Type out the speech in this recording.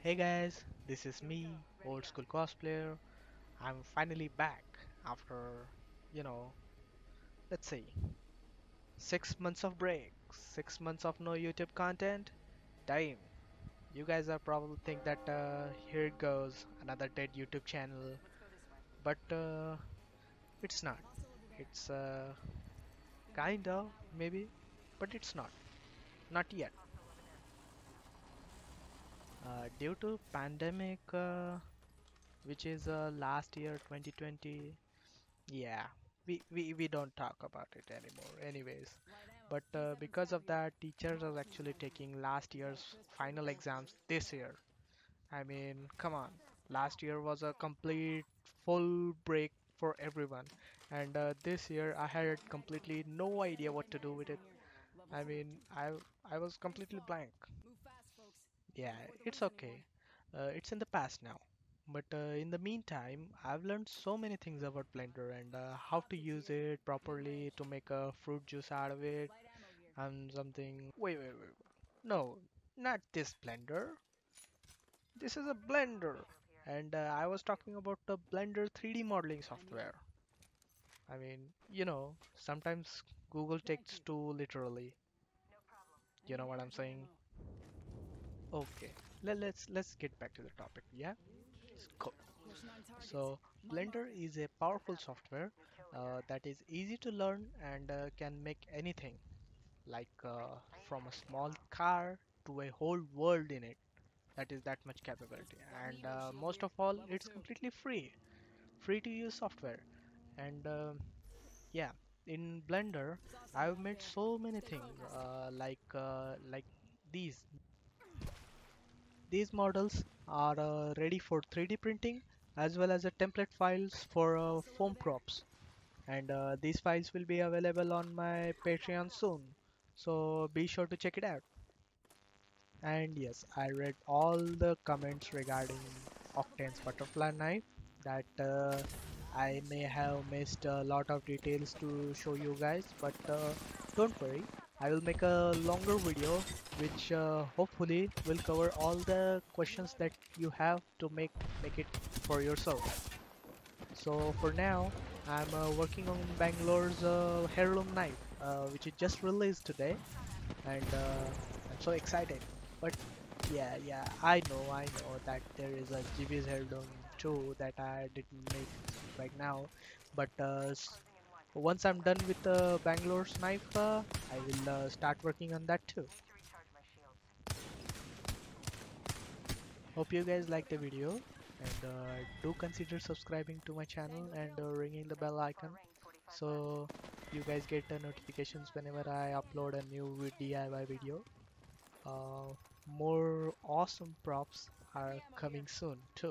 Hey guys, this is me, old school cosplayer. I'm finally back after, you know, let's see, 6 months of break, 6 months of no YouTube content. Damn, you guys are probably think that here goes another dead YouTube channel, but it's not. It's kind of maybe, but it's not yet. Due to pandemic, which is last year 2020. Yeah, we don't talk about it anymore, anyways. But because of that, teachers are actually taking last year's final exams this year. I mean, come on. Last year was a complete full break for everyone, and this year I had completely no idea what to do with it. I mean, I was completely blank. Yeah, it's okay. It's in the past now. But in the meantime, I've learned so many things about Blender and how to use it properly to make a fruit juice out of it and something. Wait. No, not this Blender. This is a Blender. And I was talking about the Blender 3D modeling software. I mean, sometimes Google takes too literally. You know what I'm saying? Okay. Let's get back to the topic. Yeah? Cool. So Blender is a powerful software that is easy to learn and can make anything, like from a small car to a whole world in it. That is that much capability. And most of all, it's completely free to use software. And yeah, in Blender, I've made so many things like these. These models are ready for 3D printing as well as a template files for foam props. And these files will be available on my Patreon soon. So be sure to check it out. And yes, I read all the comments regarding Octane's butterfly knife that I may have missed a lot of details to show you guys, but don't worry, I will make a longer video which hopefully will cover all the questions that you have to make it for yourself. So for now, I'm working on Bangalore's heirloom knife, which is just released today, and I'm so excited. But yeah, I know that there is a GB's heirloom too that I didn't make right now. But once I'm done with the Bangalore's knife, I will start working on that too. Hope you guys like the video, and do consider subscribing to my channel and ringing the bell icon so you guys get the notifications whenever I upload a new DIY video. Uh, More awesome props are coming soon too.